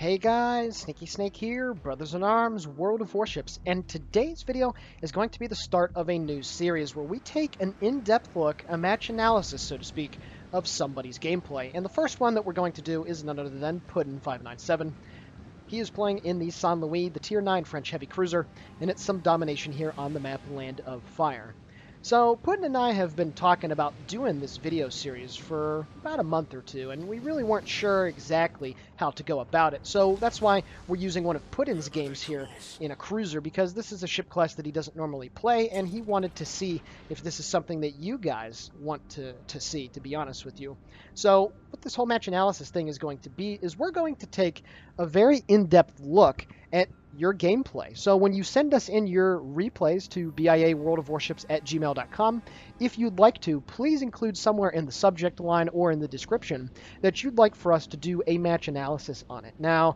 Hey guys, Sneaky Snake here, Brothers in Arms, World of Warships, and today's video is going to be the start of a new series where we take an in-depth look, a match analysis, so to speak, of somebody's gameplay. And the first one that we're going to do is none other than Puddin 597. He is playing in the San Louis, the Tier 9 French heavy cruiser, and it's some domination here on the map Land of Fire. So Puddin and I have been talking about doing this video series for about a month or two, and we really weren't sure exactly how to go about it. So that's why we're using one of Puddin's games here in a cruiser, because this is a ship class that he doesn't normally play, and he wanted to see if this is something that you guys want to see, to be honest with you. So what this whole match analysis thing is going to be is we're going to take a very in-depth look at your gameplay. So when you send us in your replays to BIAworldofwarships@gmail.com, if you'd like to, please include somewhere in the subject line or in the description that you'd like for us to do a match analysis on it. Now,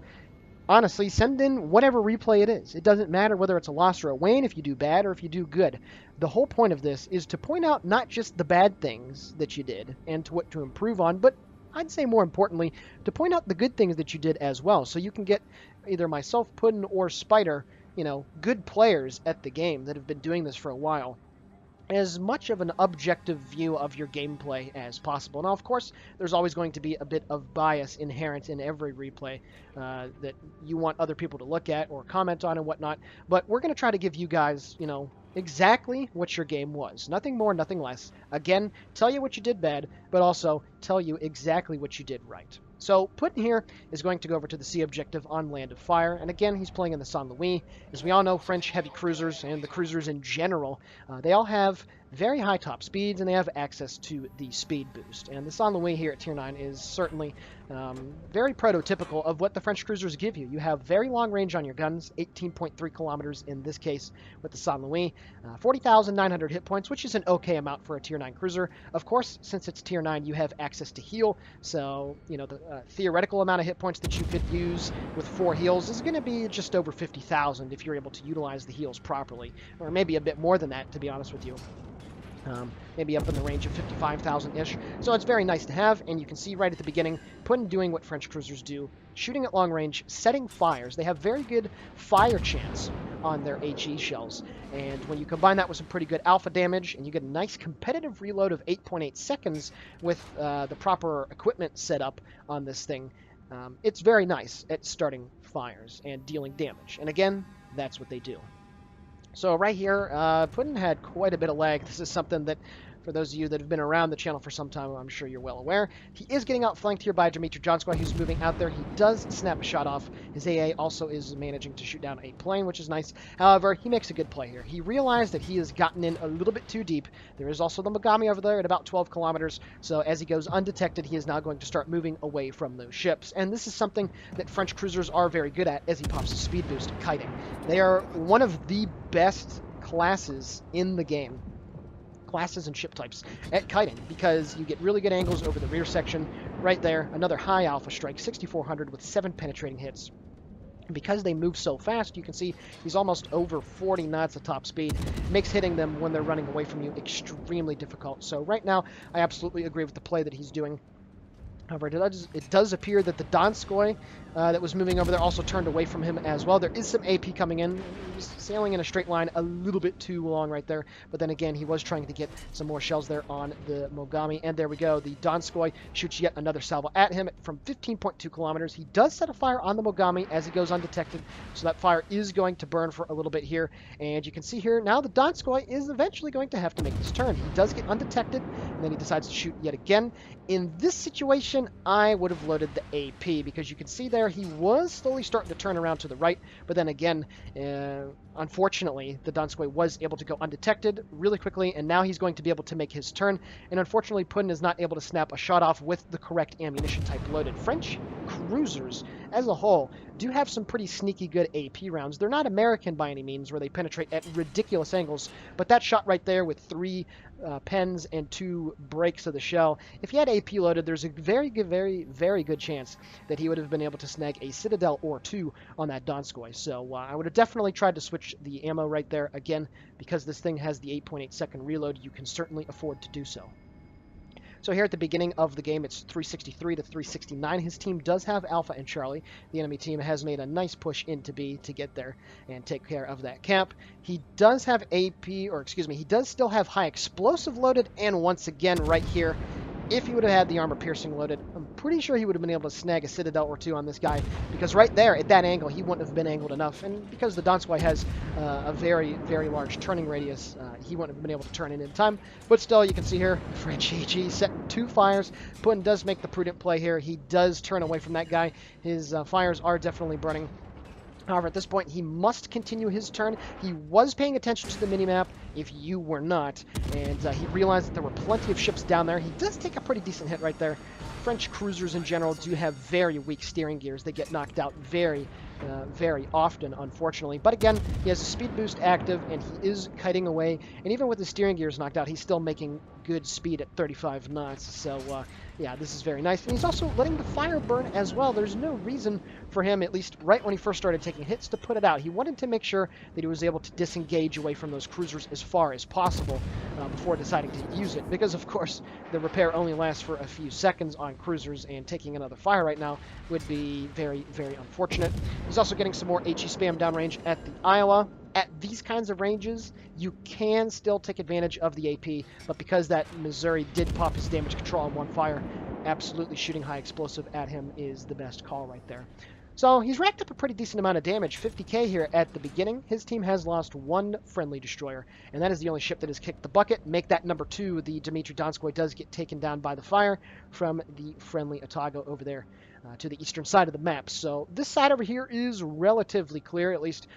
honestly, send in whatever replay it is. It doesn't matter whether it's a loss or a win, if you do bad or if you do good. The whole point of this is to point out not just the bad things that you did and to what to improve on, but I'd say more importantly, to point out the good things that you did as well, so you can get either myself, Puddin, or Spider, good players at the game that have been doing this for a while, as much of an objective view of your gameplay as possible. Now, of course, there's always going to be a bit of bias inherent in every replay that you want other people to look at or comment on and whatnot, but we're going to try to give you guys, exactly what your game was. Nothing more, nothing less. Again, tell you what you did bad, but also tell you exactly what you did right. So Puddin here is going to go over to the sea objective on Land of Fire, and again, he's playing in the San Louis. As we all know, French heavy cruisers and the cruisers in general, they all have very high top speeds, and they have access to the speed boost. And the San Louis here at Tier 9 is certainly very prototypical of what the French cruisers give you. You have very long range on your guns, 18.3 kilometers in this case with the San Louis, 40,900 hit points, which is an okay amount for a Tier 9 cruiser. Of course, since it's Tier 9, you have access to heal, so the theoretical amount of hit points that you could use with 4 heals is going to be just over 50,000 if you're able to utilize the heals properly, or maybe a bit more than that, to be honest with you. Maybe up in the range of 55,000-ish. So it's very nice to have, and you can see right at the beginning, Puddin doing what French cruisers do, shooting at long range, setting fires. They have very good fire chance on their HE shells, and when you combine that with some pretty good alpha damage, and you get a nice competitive reload of 8.8 seconds with the proper equipment set up on this thing, it's very nice at starting fires and dealing damage. And again, that's what they do. So right here, Puddin had quite a bit of lag. This is something that, for those of you that have been around the channel for some time, I'm sure you're well aware. He is getting outflanked here by Dimitri Johnskoy, who's moving out there. He does snap a shot off. His AA also is managing to shoot down a plane, which is nice. However, he makes a good play here. He realized that he has gotten in a little bit too deep. There is also the Mogami over there at about 12 kilometers. So as he goes undetected, he is now going to start moving away from those ships. And this is something that French cruisers are very good at as he pops a speed boost, kiting. They are one of the best classes in the game. Classes and ship types at kiting, because you get really good angles over the rear section. Right there, another high alpha strike, 6,400 with 7 penetrating hits. Because they move so fast, you can see he's almost over 40 knots at top speed. Makes hitting them when they're running away from you extremely difficult. So right now, I absolutely agree with the play that he's doing. However, it does appear that the Donskoy that was moving over there also turned away from him as well. There is some AP coming in. He was sailing in a straight line a little bit too long right there. But then again, he was trying to get some more shells there on the Mogami. And there we go. The Donskoy shoots yet another salvo at him from 15.2 kilometers. He does set a fire on the Mogami as he goes undetected. So that fire is going to burn for a little bit here. And you can see here now the Donskoy is eventually going to have to make this turn. He does get undetected, and then he decides to shoot yet again. In this situation, I would have loaded the AP, because you can see there he was slowly starting to turn around to the right, but then again, unfortunately, the Donskoy was able to go undetected really quickly, and now he's going to be able to make his turn, and unfortunately Puddin is not able to snap a shot off with the correct ammunition type loaded. French cruisers, as a whole, do have some pretty sneaky good AP rounds. They're not American by any means, where they penetrate at ridiculous angles, but that shot right there with 3 pens and 2 breaks of the shell, if he had AP loaded, there's a very good chance that he would have been able to snag a Citadel or 2 on that Donskoy. So I would have definitely tried to switch the ammo right there. Again, because this thing has the 8.8 second reload, you can certainly afford to do so. So here at the beginning of the game, it's 363 to 369. His team does have Alpha and Charlie. The enemy team has made a nice push into B to get there and take care of that camp. He does have AP, or excuse me, he does still have high explosive loaded, and once again right here, if he would have had the armor piercing loaded, I'm pretty sure he would have been able to snag a Citadel or two on this guy, because right there at that angle he wouldn't have been angled enough, and because the Donskoy has a very, very large turning radius, he wouldn't have been able to turn it in time. But still, you can see here, French AG setting 2 fires. Puddin does make the prudent play here. He does turn away from that guy. His fires are definitely burning. However, at this point, he must continue his turn. He was paying attention to the minimap, if you were not, and he realized that there were plenty of ships down there. He does take a pretty decent hit right there. French cruisers in general do have very weak steering gears. They get knocked out very often, unfortunately. But again, he has a speed boost active, and he is kiting away. And even with his steering gears knocked out, he's still making good speed at 35 knots. So, yeah, this is very nice. And he's also letting the fire burn as well. There's no reason for him, at least right when he first started taking hits, to put it out. He wanted to make sure that he was able to disengage away from those cruisers as far as possible before deciding to use it. Because, of course, the repair only lasts for a few seconds on cruisers, and taking another fire right now would be very, very unfortunate. He's also getting some more HE spam downrange at the Iowa. At these kinds of ranges, you can still take advantage of the AP, but because that Missouri did pop his damage control on 1 fire, absolutely shooting high explosive at him is the best call right there. So he's racked up a pretty decent amount of damage, 50k here at the beginning. His team has lost 1 friendly destroyer, and that is the only ship that has kicked the bucket. Make that number 2, the Dmitry Donskoy does get taken down by the fire from the friendly Otago over there to the eastern side of the map. So this side over here is relatively clear, at least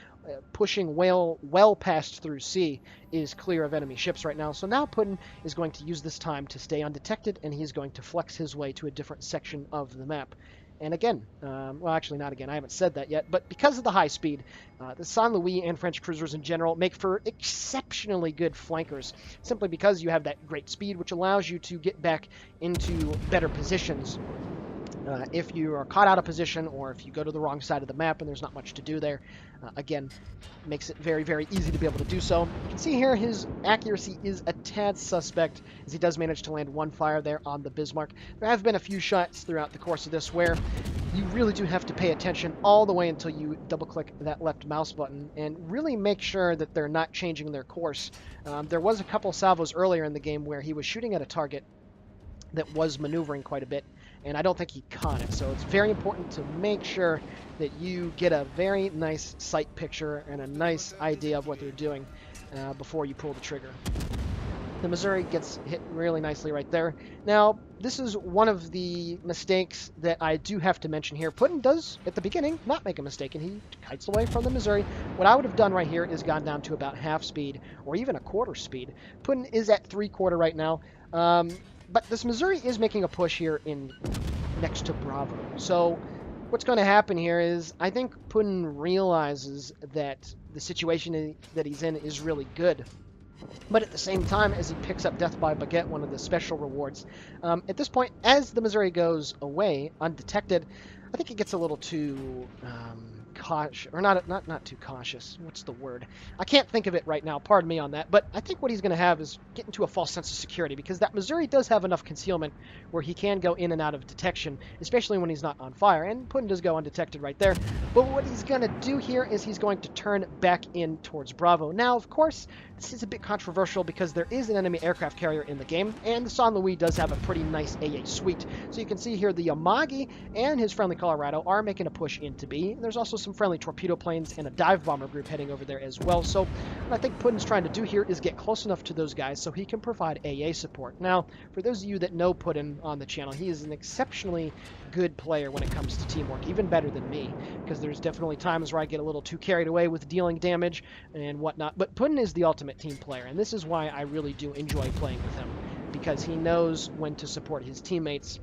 pushing well past through C is clear of enemy ships right now. So now Puddin is going to use this time to stay undetected, and he's going to flex his way to a different section of the map. And again, well, actually not again, I haven't said that yet, but because of the high speed, the San Luis and French cruisers in general make for exceptionally good flankers, simply because you have that great speed, which allows you to get back into better positions. If you are caught out of position, or if you go to the wrong side of the map and there's not much to do there, again, makes it very, very easy to be able to do so. You can see here his accuracy is a tad suspect, as he does manage to land 1 fire there on the Bismarck. There have been a few shots throughout the course of this where you really do have to pay attention all the way until you double-click that left mouse button and really make sure that they're not changing their course. There was a couple salvos earlier in the game where he was shooting at a target that was maneuvering quite a bit, and I don't think he caught it. So it's very important to make sure that you get a very nice sight picture and a nice idea of what they're doing before you pull the trigger. The Missouri gets hit really nicely right there. Now, this is one of the mistakes that I do have to mention here. Puddin does, at the beginning, not make a mistake, and he kites away from the Missouri. What I would have done right here is gone down to about half speed, or even a quarter speed. Puddin is at 3/4 right now. But this Missouri is making a push here in next to Bravo. So what's going to happen here is I think Puddin realizes that the situation that he's in is really good. But at the same time, as he picks up Death by Baguette, one of the special rewards, at this point, as the Missouri goes away undetected, I think it gets a little too cautious, or not too cautious. What's the word? I can't think of it right now. Pardon me on that. But I think what he's going to have is get into a false sense of security, because that Missouri does have enough concealment where he can go in and out of detection, especially when he's not on fire. And Puddin does go undetected right there. But what he's going to do here is he's going to turn back in towards Bravo. Now, of course, this is a bit controversial because there is an enemy aircraft carrier in the game, and the San Luis does have a pretty nice AA suite. So you can see here the Yamagi and his friendly Colorado are making a push into B. And there's also some friendly torpedo planes and a dive bomber group heading over there as well. So what I think Puddin's trying to do here is get close enough to those guys so he can provide AA support. Now, for those of you that know Puddin on the channel, he is an exceptionally good player when it comes to teamwork, even better than me, because there's definitely times where I get a little too carried away with dealing damage and whatnot. But Puddin is the ultimate team player, and this is why I really do enjoy playing with him, because he knows when to support his teammates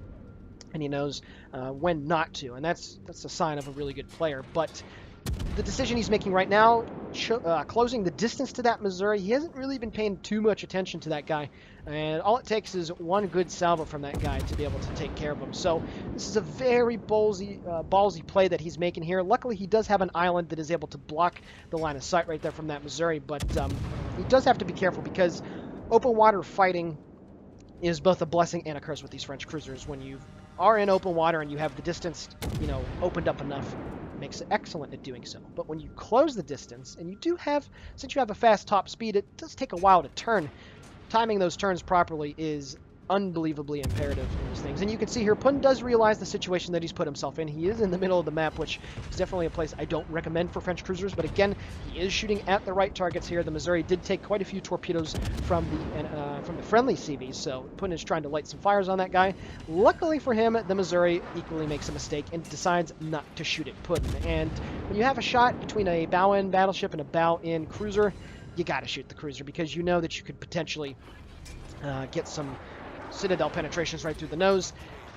and he knows when not to, and that's a sign of a really good player. But the decision he's making right now, closing the distance to that Missouri, he hasn't really been paying too much attention to that guy, and all it takes is one good salvo from that guy to be able to take care of him. So this is a very ballsy play that he's making here. Luckily, he does have an island that is able to block the line of sight right there from that Missouri, but he does have to be careful, because open water fighting is both a blessing and a curse with these French cruisers. When you are in open water and you have the distance, opened up enough, it makes it excellent at doing so. But when you close the distance, and you do have, since you have a fast top speed, it does take a while to turn. Timing those turns properly is unbelievably imperative in these things. And you can see here, Puddin does realize the situation that he's put himself in. He is in the middle of the map, which is definitely a place I don't recommend for French cruisers. But again, he is shooting at the right targets here. The Missouri did take quite a few torpedoes from the friendly CVs, so Puddin is trying to light some fires on that guy. Luckily for him, the Missouri equally makes a mistake and decides not to shoot at Puddin. And when you have a shot between a bow-in battleship and a bow-in cruiser, you got to shoot the cruiser, because you know that you could potentially get some Citadel penetrations right through the nose.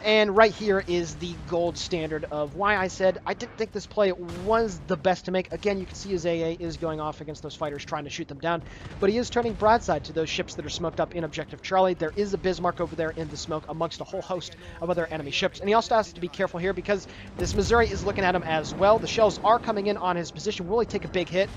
And right here is the gold standard of why I said I didn't think this play was the best to make. Again, you can see his AA is going off against those fighters, trying to shoot them down, but he is turning broadside to those ships that are smoked up in Objective Charlie. There is a Bismarck over there in the smoke amongst a whole host of other enemy ships, and he also has to be careful here because this Missouri is looking at him as well. The shells are coming in on his position. Will he take a big hit?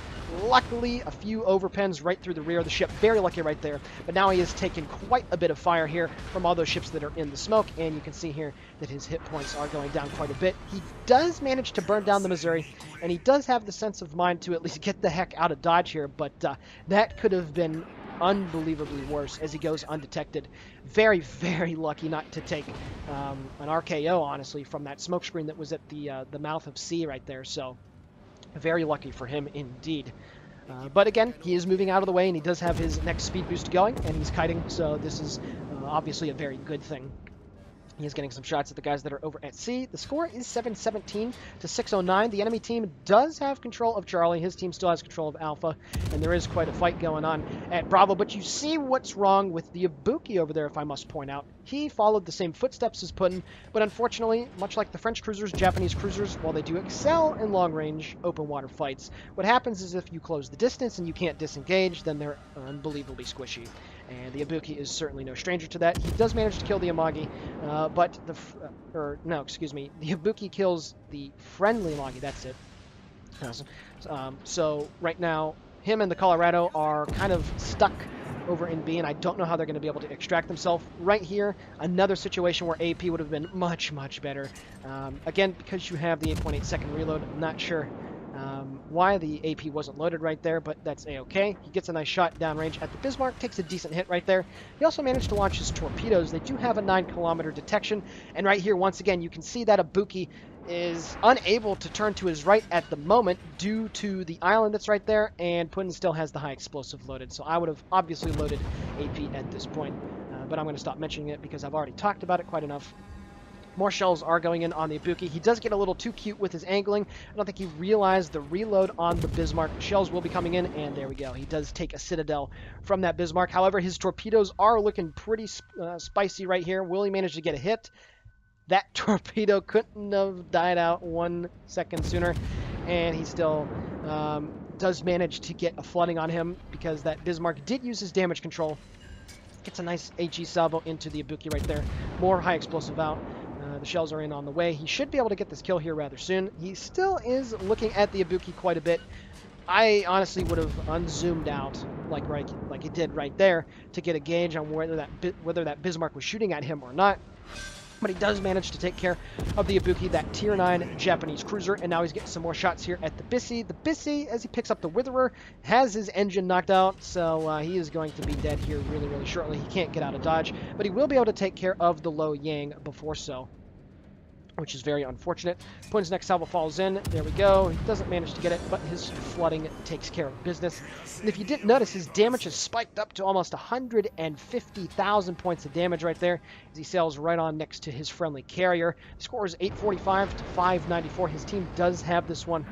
Luckily, a few overpens right through the rear of the ship. Very lucky right there, but now he is taking quite a bit of fire here from all those ships that are in the smoke, and you can see here that his hit points are going down quite a bit. He does manage to burn down the Missouri, and he does have the sense of mind to at least get the heck out of Dodge here, but that could have been unbelievably worse as he goes undetected. Very, very lucky not to take an RKO, honestly, from that smoke screen that was at the mouth of C right there, so very lucky for him indeed. But again, he is moving out of the way, and he does have his next speed boost going, and he's kiting, so this is obviously a very good thing. He is getting some shots at the guys that are over at C. The score is 717 to 609. The enemy team does have control of Charlie. His team still has control of Alpha, and there is quite a fight going on at Bravo. But you see what's wrong with the Ibuki over there, if I must point out. He followed the same footsteps as Puddin, but unfortunately, much like the French cruisers, Japanese cruisers, while they do excel in long-range open water fights, what happens is if you close the distance and you can't disengage, then they're unbelievably squishy. And the Ibuki is certainly no stranger to that. He does manage to kill the Amagi, but the Ibuki kills the friendly Amagi. That's it. So right now, him and the Colorado are kind of stuck over in B, and I don't know how they're going to be able to extract themselves. Right here, another situation where AP would have been much, much better. Again, because you have the 8.8 second reload, I'm not sure why the AP wasn't loaded right there, but that's a-okay. He gets a nice shot downrange at the Bismarck, takes a decent hit right there. He also managed to launch his torpedoes. They do have a 9-kilometer detection, and right here, once again, you can see that Ibuki is unable to turn to his right at the moment due to the island that's right there, and Puddin still has the high explosive loaded. So I would have obviously loaded AP at this point, but I'm going to stop mentioning it because I've already talked about it quite enough. More shells are going in on the Ibuki. He does get a little too cute with his angling. I don't think he realized the reload on the Bismarck. Shells will be coming in, and there we go. He does take a Citadel from that Bismarck. However, his torpedoes are looking pretty spicy right here. Will he manage to get a hit? That torpedo couldn't have died out 1 second sooner, and he still does manage to get a flooding on him because that Bismarck did use his damage control. Gets a nice HE salvo into the Ibuki right there. More high explosive out. The shells are in on the way. He should be able to get this kill here rather soon. He still is looking at the Ibuki quite a bit. I honestly would have unzoomed out like it did right there to get a gauge on whether that Bismarck was shooting at him or not. But he does manage to take care of the Ibuki, that tier 9 Japanese cruiser, and now he's getting some more shots here at the Bissy. The Bissy, as he picks up the Witherer, has his engine knocked out, so he is going to be dead here really, really shortly. He can't get out of Dodge, but he will be able to take care of the Lo Yang before so, which is very unfortunate. Puddin's next salvo falls in. There we go. He doesn't manage to get it, but his flooding takes care of business. And if you didn't notice, his damage has spiked up to almost 150,000 points of damage right there as he sails right on next to his friendly carrier. The score is 845 to 594. His team does have this one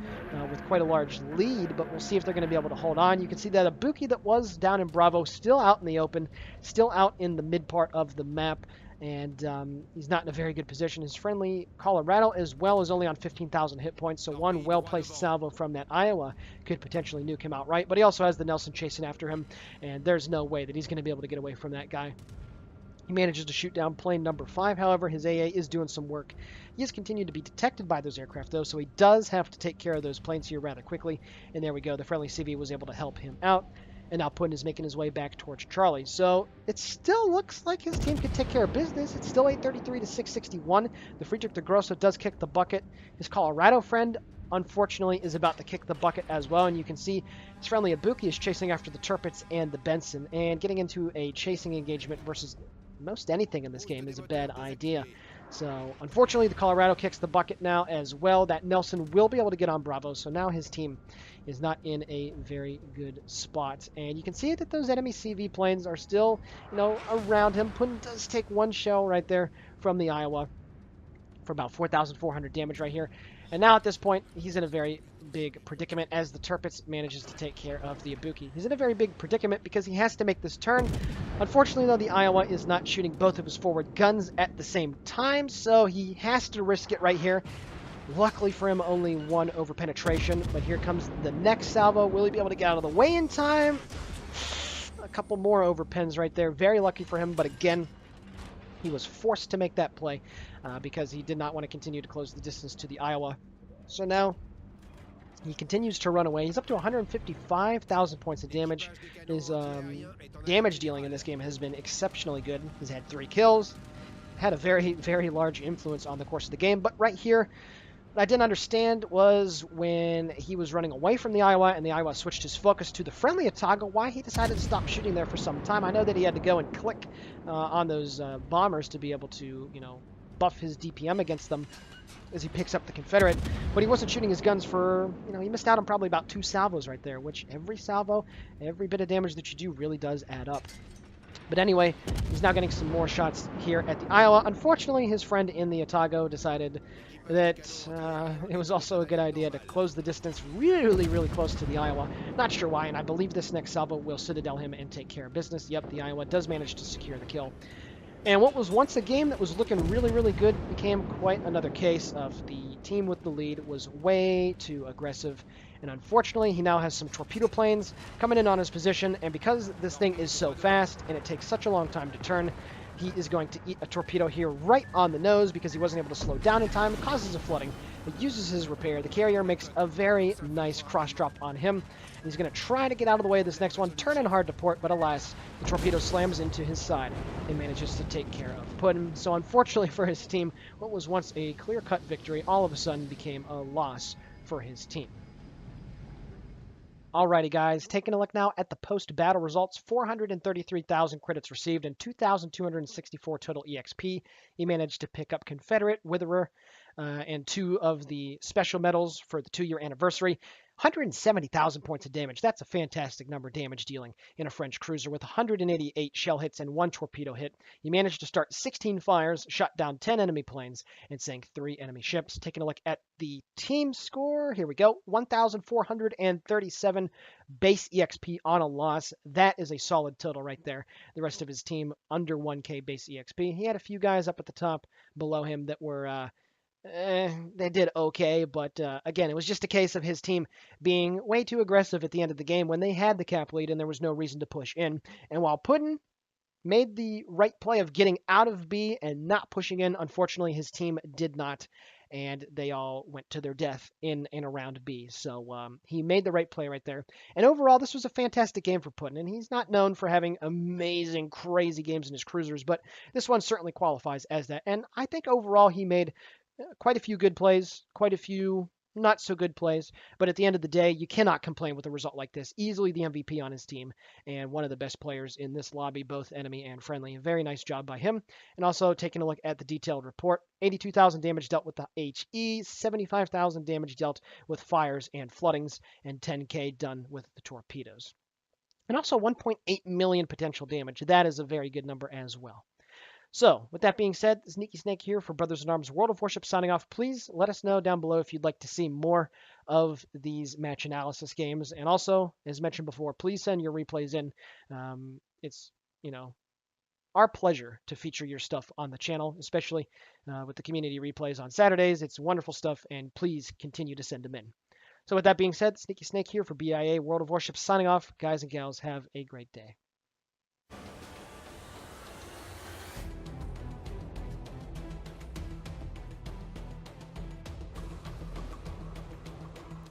with quite a large lead, but we'll see if they're going to be able to hold on. You can see that Ibuki that was down in Bravo, still out in the open, still out in the mid part of the map. And he's not in a very good position. His friendly Colorado as well is only on 15,000 hit points, so one well-placed salvo from that Iowa could potentially nuke him outright. But he also has the Nelson chasing after him, and there's no way that he's going to be able to get away from that guy. He manages to shoot down plane number 5, however, his AA is doing some work. He has continued to be detected by those aircraft, though, so he does have to take care of those planes here rather quickly. And there we go, the friendly CV was able to help him out. and now Puddin is making his way back towards Charlie. So it still looks like his team could take care of business. It's still 833 to 661. The Friedrich de Grosso does kick the bucket. His Colorado friend, unfortunately, is about to kick the bucket as well, and you can see his friendly Ibuki is chasing after the Turpits and the Benson, and getting into a chasing engagement versus most anything in this game is a bad idea. So unfortunately, the Colorado kicks the bucket now as well. That Nelson will be able to get on Bravo, so now his team is not in a very good spot. And you can see that those enemy CV planes are still, around him. Puddin does take one shell right there from the Iowa for about 4,400 damage right here. And now at this point, he's in a very big predicament as the Turpits manages to take care of the Ibuki. He's in a very big predicament because he has to make this turn. Unfortunately, though, the Iowa is not shooting both of his forward guns at the same time, so he has to risk it right here. Luckily for him, only one over penetration, but here comes the next salvo. Will he be able to get out of the way in time? A couple more over pens right there. Very lucky for him, but again, he was forced to make that play because he did not want to continue to close the distance to the Iowa. So now he continues to run away. He's up to 155,000 points of damage. His damage dealing in this game has been exceptionally good. He's had 3 kills, had a very, very large influence on the course of the game. But right here, what I didn't understand was when he was running away from the Iowa and the Iowa switched his focus to the friendly Otago, why he decided to stop shooting there for some time. I know that he had to go and click on those bombers to be able to, buff his DPM against them as he picks up the Confederate, but he wasn't shooting his guns for, he missed out on probably about 2 salvos right there, which every salvo, every bit of damage that you do really does add up. But anyway, he's now getting some more shots here at the Iowa. Unfortunately, his friend in the Otago decided that it was also a good idea to close the distance really, really close to the Iowa. Not sure why, and I believe this next salvo will Citadel him and take care of business. Yep, the Iowa does manage to secure the kill. And what was once a game that was looking really, really good became quite another case of the team with the lead was way too aggressive. And unfortunately, he now has some torpedo planes coming in on his position. And because this thing is so fast and it takes such a long time to turn, he is going to eat a torpedo here right on the nose because he wasn't able to slow down in time. It causes a flooding. It uses his repair. The carrier makes a very nice cross drop on him. He's going to try to get out of the way of this next one, turn in hard to port, but alas, the torpedo slams into his side and manages to take care of Puddin. So unfortunately for his team, what was once a clear-cut victory all of a sudden became a loss for his team. Alrighty guys, taking a look now at the post-battle results. 433,000 credits received and 2,264 total EXP. He managed to pick up Confederate, Witherer, and 2 of the special medals for the 2-year anniversary. 170,000 points of damage. That's a fantastic number damage dealing in a French cruiser with 188 shell hits and 1 torpedo hit. He managed to start 16 fires, shot down 10 enemy planes, and sank 3 enemy ships. Taking a look at the team score, here we go. 1,437 base EXP on a loss. That is a solid total right there. The rest of his team under 1K base EXP. He had a few guys up at the top below him that were they did okay, but again, it was just a case of his team being way too aggressive at the end of the game when they had the cap lead and there was no reason to push in. And while Puddin made the right play of getting out of B and not pushing in, unfortunately, his team did not, and they all went to their death in and around B. So he made the right play right there. And overall, this was a fantastic game for Puddin, and he's not known for having amazing, crazy games in his cruisers, but this one certainly qualifies as that. And I think overall he made quite a few good plays, quite a few not so good plays, but at the end of the day, you cannot complain with a result like this. Easily the MVP on his team and one of the best players in this lobby, both enemy and friendly. Very nice job by him. And also taking a look at the detailed report, 82,000 damage dealt with the HE, 75,000 damage dealt with fires and floodings, and 10K done with the torpedoes. And also 1.8 million potential damage. That is a very good number as well. So, with that being said, Sneaky Snake here for Brothers in Arms World of Warships signing off. Please let us know down below if you'd like to see more of these match analysis games. And also, as mentioned before, please send your replays in. It's, our pleasure to feature your stuff on the channel, especially with the community replays on Saturdays. It's wonderful stuff, and please continue to send them in. So with that being said, Sneaky Snake here for BIA World of Warships signing off. Guys and gals, have a great day.